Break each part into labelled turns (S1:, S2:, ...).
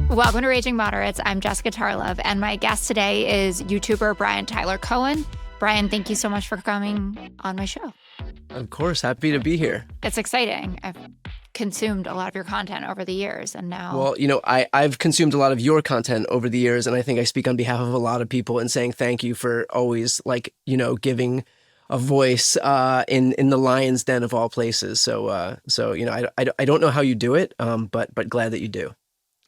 S1: Welcome to Raging Moderates. I'm Jessica Tarlov, and my guest today is YouTuber Brian Tyler Cohen. Brian, thank you so much for coming on my show.
S2: Of course, happy to be here.
S1: It's exciting. I've consumed a lot of your content over the years, and now...
S2: Well, I've consumed a lot of your content over the years, and I think I speak on behalf of a lot of people in saying thank you for always, giving a voice in the lion's den of all places. So I don't know how you do it, but glad that you do.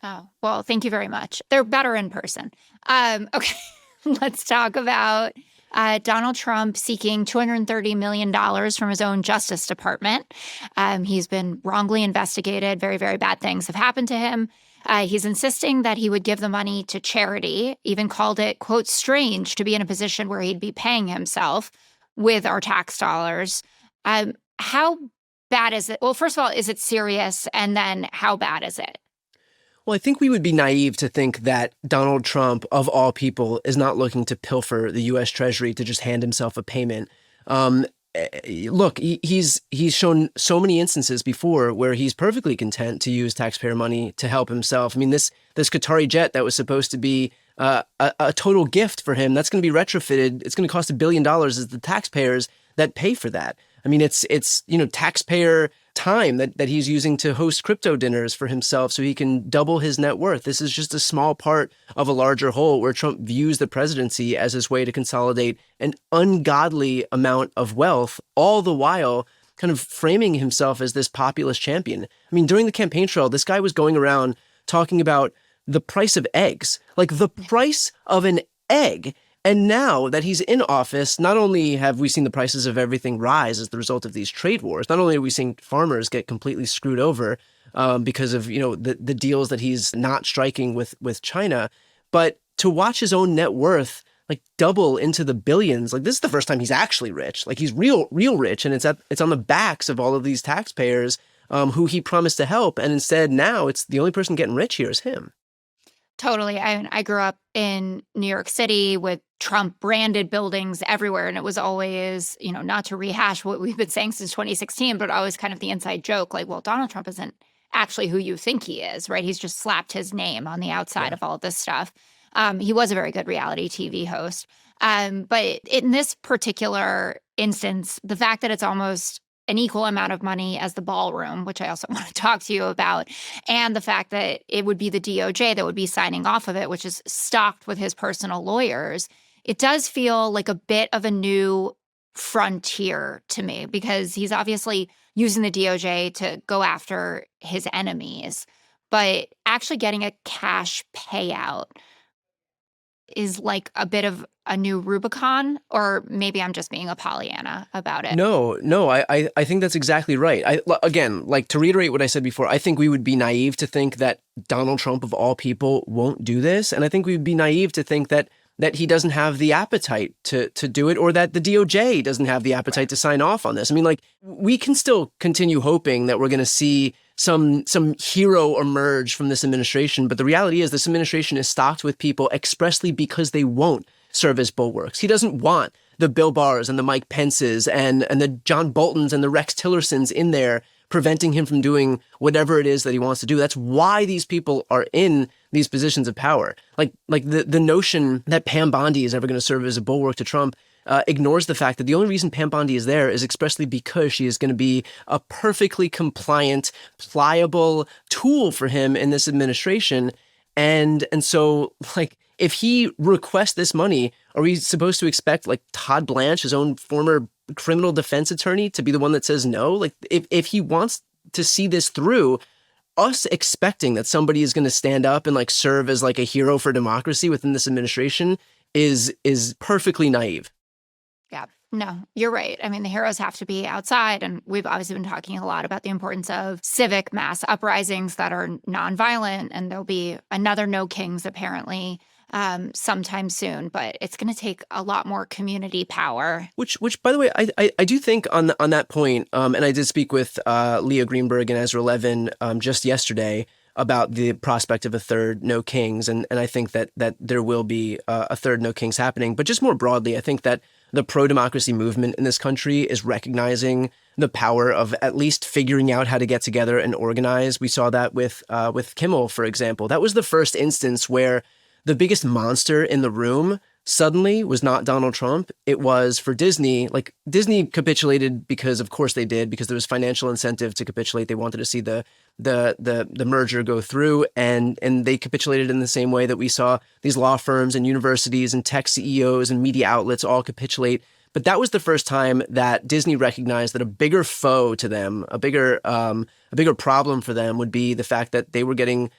S1: Oh, well, thank you very much. They're better in person. Okay, let's talk about Donald Trump seeking $230 million from his own Justice Department. He's been wrongly investigated. Very, very bad things have happened to him. He's insisting that he would give the money to charity, even called it, quote, strange to be in a position where he'd be paying himself with our tax dollars. How bad is it? Well, first of all, is it serious? And then how bad is it?
S2: Well, I think we would be naive to think that Donald Trump, of all people, is not looking to pilfer the U.S. Treasury to just hand himself a payment. Look, he's shown so many instances before where he's perfectly content to use taxpayer money to help himself. I mean, this Qatari jet that was supposed to be a total gift for him, that's going to be retrofitted. It's going to cost $1 billion as the taxpayers that pay for that. I mean, it's taxpayer time that he's using to host crypto dinners for himself so he can double his net worth. This is just a small part of a larger whole where Trump views the presidency as his way to consolidate an ungodly amount of wealth, all the while kind of framing himself as this populist champion. I mean, during the campaign trail, this guy was going around talking about the price of eggs, like the price of an egg. And now that he's in office, not only have we seen the prices of everything rise as the result of these trade wars, not only are we seeing farmers get completely screwed over because of the deals that he's not striking with China, but to watch his own net worth like double into the billions, like this is the first time he's actually rich. Like he's real rich, and it's on the backs of all of these taxpayers who he promised to help, and instead now it's the only person getting rich here is him.
S1: Totally. I grew up in New York City with Trump branded buildings everywhere. And it was always, not to rehash what we've been saying since 2016, but always kind of the inside joke, like, well, Donald Trump isn't actually who you think he is, right? He's just slapped his name on the outside of all of this stuff. He was a very good reality TV host. But in this particular instance, the fact that it's almost an equal amount of money as the ballroom, which I also want to talk to you about, and the fact that it would be the DOJ that would be signing off of it, which is stocked with his personal lawyers, it does feel like a bit of a new frontier to me because he's obviously using the DOJ to go after his enemies, but actually getting a cash payout is like a bit of a new Rubicon, or maybe I'm just being a Pollyanna about it.
S2: No, I think that's exactly right. Again, like to reiterate what I said before, I think we would be naive to think that Donald Trump of all people won't do this. And I think we'd be naive to think that he doesn't have the appetite to do it, or that the DOJ doesn't have the appetite to sign off on this. I mean, like, we can still continue hoping that we're going to see some hero emerge from this administration. But the reality is this administration is stocked with people expressly because they won't serve as bulwarks. He doesn't want the Bill Barrs and the Mike Pences and the John Boltons and the Rex Tillersons in there preventing him from doing whatever it is that he wants to do. That's why these people are in these positions of power. Like the notion that Pam Bondi is ever going to serve as a bulwark to Trump ignores the fact that the only reason Pam Bondi is there is expressly because she is going to be a perfectly compliant, pliable tool for him in this administration. And so, like, if he requests this money, are we supposed to expect, like, Todd Blanche, his own former criminal defense attorney, to be the one that says no? Like, if he wants to see this through, us expecting that somebody is going to stand up and, like, serve as, like, a hero for democracy within this administration is perfectly naive.
S1: Yeah, no, you're right. I mean, the heroes have to be outside, and we've obviously been talking a lot about the importance of civic mass uprisings that are nonviolent, and there'll be another No Kings apparently sometime soon, but it's going to take a lot more community power. Which,
S2: by the way, I do think on that point, and I did speak with Leah Greenberg and Ezra Levin just yesterday about the prospect of a third No Kings, and I think that there will be a third No Kings happening. But just more broadly, I think that the pro-democracy movement in this country is recognizing the power of at least figuring out how to get together and organize. We saw that with Kimmel, for example. That was the first instance where the biggest monster in the room suddenly was not Donald Trump. It was for Disney. Like, Disney capitulated because, of course, they did, because there was financial incentive to capitulate. They wanted to see the merger go through, and they capitulated in the same way that we saw these law firms and universities and tech CEOs and media outlets all capitulate. But that was the first time that Disney recognized that a bigger foe to them, a bigger problem for them, would be the fact that they were getting,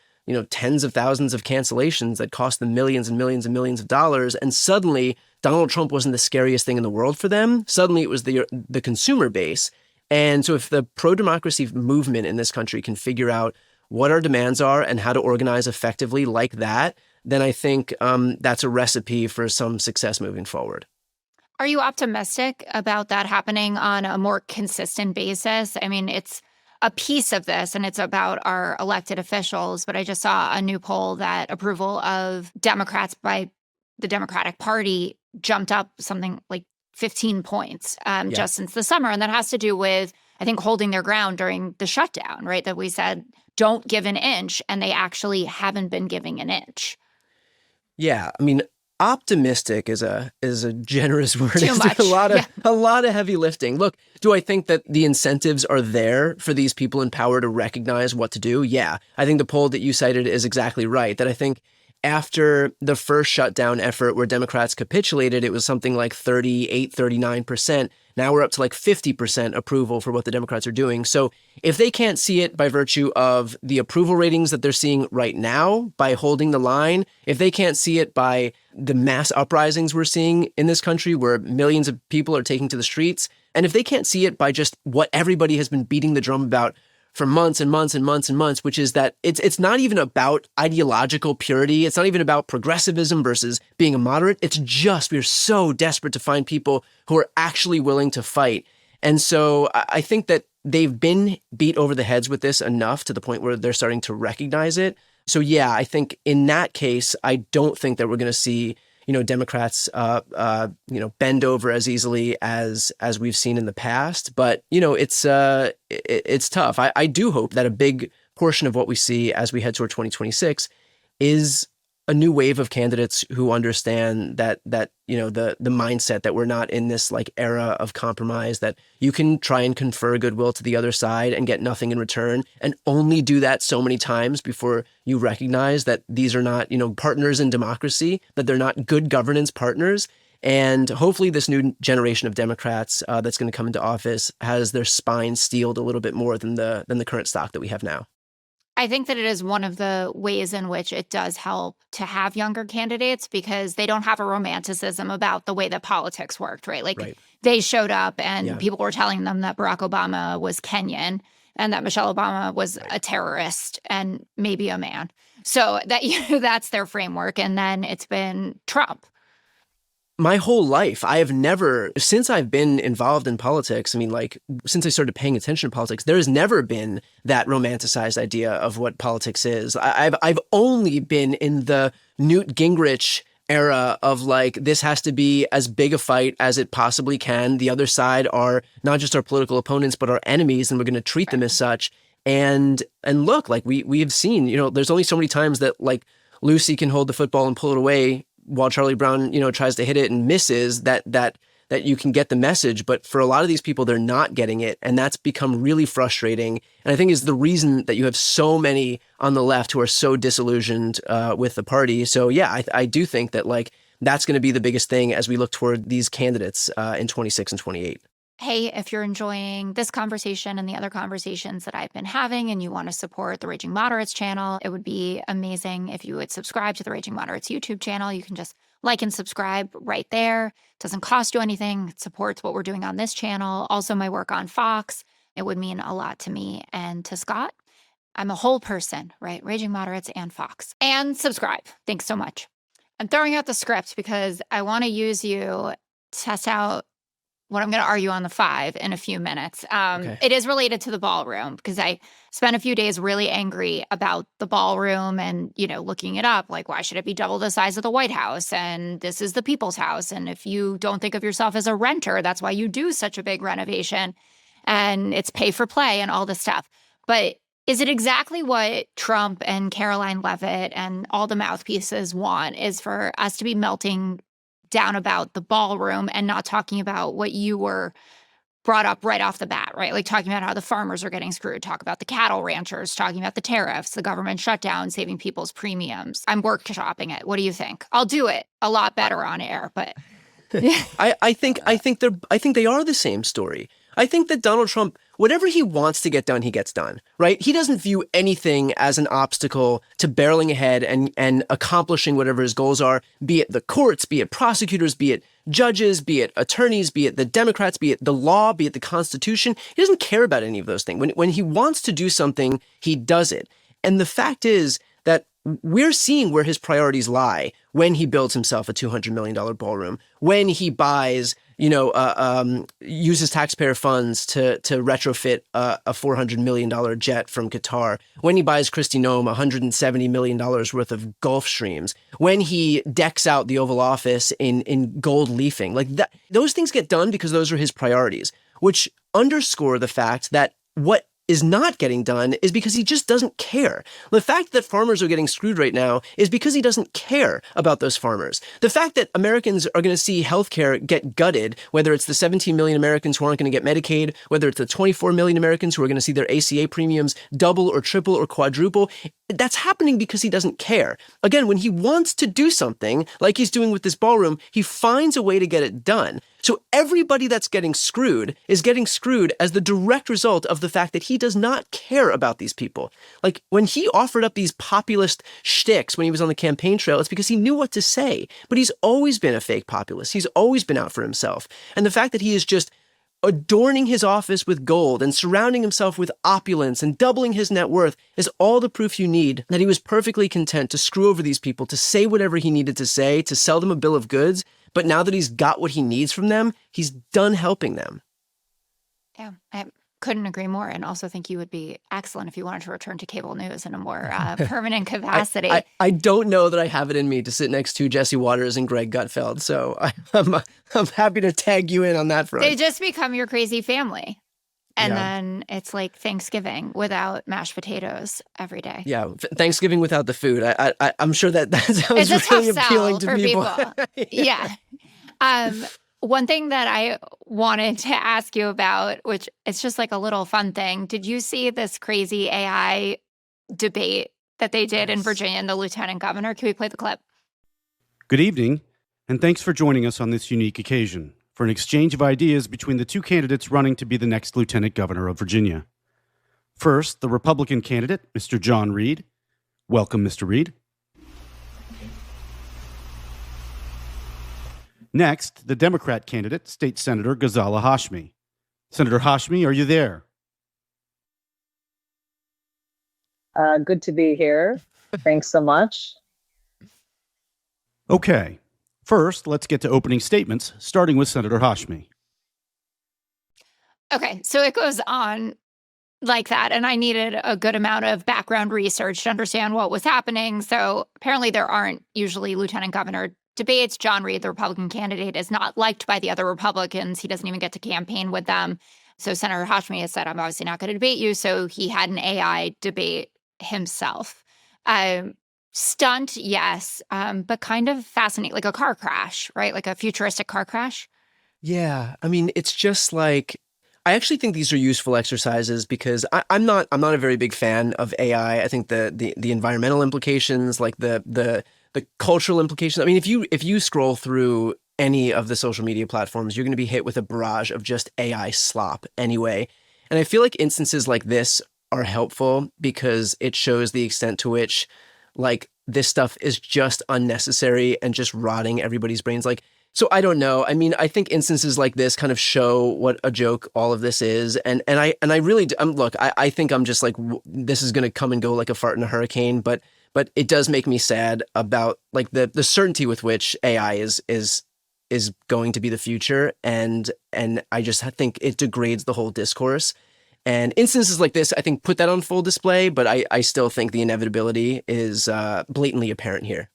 S2: tens of thousands of cancellations that cost them millions and millions and millions of dollars. And suddenly Donald Trump wasn't the scariest thing in the world for them. Suddenly it was the consumer base. And so if the pro-democracy movement in this country can figure out what our demands are and how to organize effectively like that, then I think that's a recipe for some success moving forward.
S1: Are you optimistic about that happening on a more consistent basis? I mean, it's a piece of this, and it's about our elected officials. But I just saw a new poll that approval of Democrats by the Democratic Party jumped up something like 15 points just since the summer. And that has to do with, I think, holding their ground during the shutdown, right? That we said, don't give an inch, and they actually haven't been giving an inch.
S2: Yeah, I mean, optimistic is a generous word.
S1: Too much.
S2: A lot of heavy lifting. Look, do I think that the incentives are there for these people in power to recognize what to do? Yeah. I think the poll that you cited is exactly right. That I think after the first shutdown effort where Democrats capitulated, it was something like 38, 39%. Now we're up to like 50% approval for what the Democrats are doing. So if they can't see it by virtue of the approval ratings that they're seeing right now, by holding the line, if they can't see it by the mass uprisings we're seeing in this country where millions of people are taking to the streets, and if they can't see it by just what everybody has been beating the drum about for months and months and months and months, which is that it's not even about ideological purity. It's not even about progressivism versus being a moderate. It's just we're so desperate to find people who are actually willing to fight. And so I think that they've been beat over the heads with this enough to the point where they're starting to recognize it. So yeah, I think in that case, I don't think that we're going to see Democrats, bend over as easily as we've seen in the past. But, it's tough. I do hope that a big portion of what we see as we head toward 2026 is a new wave of candidates who understand that the mindset that we're not in this like era of compromise, that you can try and confer goodwill to the other side and get nothing in return, and only do that so many times before you recognize that these are not, partners in democracy, that they're not good governance partners. And hopefully this new generation of Democrats that's going to come into office has their spine steeled a little bit more than the current stock that we have now.
S1: I think that it is one of the ways in which it does help to have younger candidates, because they don't have a romanticism about the way that politics worked, right? Like They showed up and people were telling them that Barack Obama was Kenyan and that Michelle Obama was a terrorist and maybe a man. So that that's their framework. And then it's been Trump.
S2: My whole life, I have never, since I've been involved in politics, I mean, like, since I started paying attention to politics, there has never been that romanticized idea of what politics is. I've only been in the Newt Gingrich era of like, this has to be as big a fight as it possibly can. The other side are not just our political opponents, but our enemies, and we're going to treat them as such. And look, like we have seen, there's only so many times that like Lucy can hold the football and pull it away while Charlie Brown, tries to hit it and misses, that you can get the message. But for a lot of these people, they're not getting it. And that's become really frustrating. And I think is the reason that you have so many on the left who are so disillusioned with the party. So yeah, I do think that like that's going to be the biggest thing as we look toward these candidates in 26 and 28.
S1: Hey, if you're enjoying this conversation and the other conversations that I've been having and you want to support the Raging Moderates channel, it would be amazing if you would subscribe to the Raging Moderates YouTube channel. You can just like and subscribe right there. It doesn't cost you anything. It supports what we're doing on this channel. Also, my work on Fox. It would mean a lot to me and to Scott. I'm a whole person, right? Raging Moderates and Fox. And subscribe. Thanks so much. I'm throwing out the script because I want to use you to test out what I'm going to argue on the 5 in a few minutes.
S2: Okay.
S1: It is related to the ballroom because I spent a few days really angry about the ballroom and, looking it up. Like, why should it be double the size of the White House? And this is the people's house. And if you don't think of yourself as a renter, that's why you do such a big renovation. and it's pay for play and all this stuff. But is it exactly what Trump and Caroline Leavitt and all the mouthpieces want, is for us to be melting down about the ballroom and not talking about what you were brought up right off the bat, right? Like talking about how the farmers are getting screwed, talk about the cattle ranchers, talking about the tariffs, the government shutdown, saving people's premiums. I'm workshopping it. What do you think? I'll do it a lot better on air, but
S2: I think they are the same story. I think that Donald Trump, whatever he wants to get done, he gets done, right? He doesn't view anything as an obstacle to barreling ahead and accomplishing whatever his goals are, be it the courts, be it prosecutors, be it judges, be it attorneys, be it the Democrats, be it the law, be it the Constitution. He doesn't care about any of those things. When he wants to do something, he does it. And the fact is that we're seeing where his priorities lie when he builds himself a $200 million ballroom, when he buys, uses taxpayer funds to retrofit a $400 million jet from Qatar, when he buys Kristi Noem $170 million worth of Gulf streams, when he decks out the Oval Office in gold leafing. Like that, those things get done because those are his priorities, which underscore the fact that what is not getting done is because he just doesn't care. The fact that farmers are getting screwed right now is because he doesn't care about those farmers. The fact that Americans are going to see healthcare get gutted, whether it's the 17 million Americans who aren't going to get Medicaid, whether it's the 24 million Americans who are going to see their ACA premiums double or triple or quadruple, that's happening because he doesn't care. Again, when he wants to do something, like he's doing with this ballroom, he finds a way to get it done. So everybody that's getting screwed is getting screwed as the direct result of the fact that he does not care about these people. Like when he offered up these populist shticks when he was on the campaign trail, it's because he knew what to say. But he's always been a fake populist. He's always been out for himself. And the fact that he is just adorning his office with gold and surrounding himself with opulence and doubling his net worth is all the proof you need that he was perfectly content to screw over these people, to say whatever he needed to say, to sell them a bill of goods. But now that he's got what he needs from them, he's done helping them.
S1: Yeah, I couldn't agree more. And also think you would be excellent if you wanted to return to cable news in a more permanent capacity.
S2: I don't know that I have it in me to sit next to Jesse Waters and Greg Gutfeld. So I'm happy to tag you in on that front.
S1: They just become your crazy family. And then it's like Thanksgiving without mashed potatoes every day.
S2: Yeah, Thanksgiving without the food. I'm sure that sounds really appealing to people.
S1: Yeah. One thing that I wanted to ask you about, which it's just like a little fun thing. Did you see this crazy AI debate that they did in Virginia and the lieutenant governor? Can we play the clip?
S3: Good evening, and thanks for joining us on this unique occasion for an exchange of ideas between the two candidates running to be the next lieutenant governor of Virginia. First, the Republican candidate, Mr. John Reed. Welcome, Mr. Reed. Next, the Democrat candidate, State Senator Ghazala Hashmi. Senator Hashmi, are you there?
S4: Good to be here. Thanks so much.
S3: Okay. First, let's get to opening statements, starting with Senator Hashmi.
S1: Okay, so it goes on like that, and I needed a good amount of background research to understand what was happening. So apparently there aren't usually lieutenant governor debates. John Reed, the Republican candidate, is not liked by the other Republicans. He doesn't even get to campaign with them. So Senator Hashmi has said, I'm obviously not going to debate you. So he had an AI debate himself. Stunt, yes, but kind of fascinating, like a car crash, right? Like a futuristic car crash.
S2: Yeah, I mean, it's just like, I actually think these are useful exercises because I'm not a very big fan of AI. I think the environmental implications, like the cultural implications. I mean, if you scroll through any of the social media platforms, you're going to be hit with a barrage of just AI slop anyway. And I feel like instances like this are helpful because it shows the extent to which like this stuff is just unnecessary and just rotting everybody's brains. Like, so I don't know. I mean, I think instances like this kind of show what a joke all of this is. And I really, look, I think I'm just like, this is going to come and go like a fart in a hurricane, but it does make me sad about like the certainty with which AI is going to be the future. And I just think it degrades the whole discourse. And instances like this, I think, put that on full display, but I still think the inevitability is blatantly apparent here.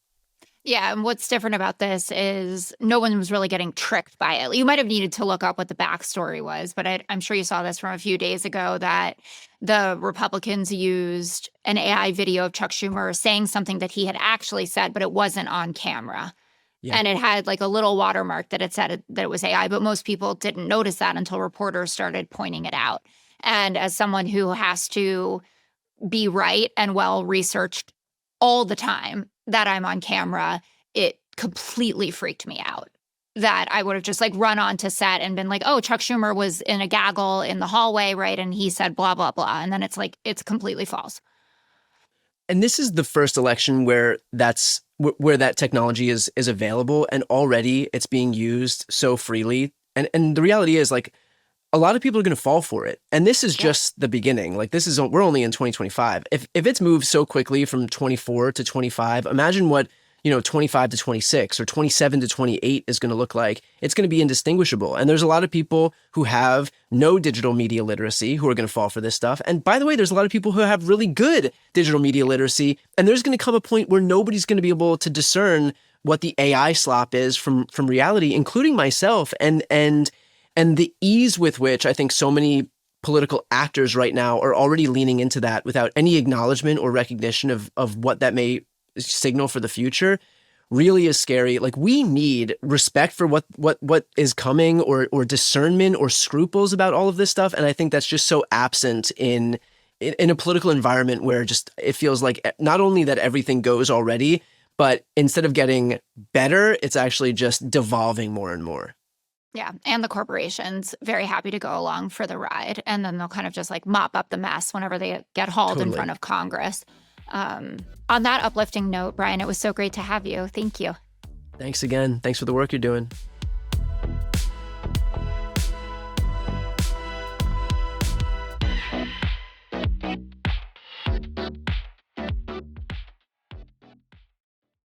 S1: Yeah, and what's different about this is no one was really getting tricked by it. You might have needed to look up what the backstory was, but I'm sure you saw this from a few days ago that the Republicans used an AI video of Chuck Schumer saying something that he had actually said, but it wasn't on camera.
S2: Yeah.
S1: And it had like a little watermark that it said that it was AI, but most people didn't notice that until reporters started pointing it out. And as someone who has to be right and well-researched all the time that I'm on camera, it completely freaked me out that I would have just like run onto set and been like, oh, Chuck Schumer was in a gaggle in the hallway, right? And he said blah, blah, blah. And then it's like, it's completely false.
S2: And this is the first election where where that technology is available, and already it's being used so freely. And the reality is, like, a lot of people are going to fall for it. And this is just the beginning. Like, we're only in 2025. If it's moved so quickly from 24 to 25, imagine what, 25 to 26 or 27 to 28 is going to look like. It's going to be indistinguishable. And there's a lot of people who have no digital media literacy who are going to fall for this stuff. And by the way, there's a lot of people who have really good digital media literacy. And there's going to come a point where nobody's going to be able to discern what the AI slop is from reality, including myself. And the ease with which I think so many political actors right now are already leaning into that without any acknowledgement or recognition of what that may signal for the future really is scary. Like, we need respect for what is coming, or discernment or scruples about all of this stuff. And I think that's just so absent in a political environment where just it feels like not only that everything goes already, but instead of getting better, it's actually just devolving more and more.
S1: Yeah. And the corporations very happy to go along for the ride. And then they'll kind of just like mop up the mess whenever they get hauled in front of Congress. On that uplifting note, Brian, it was so great to have you. Thank you.
S2: Thanks again. Thanks for the work you're doing.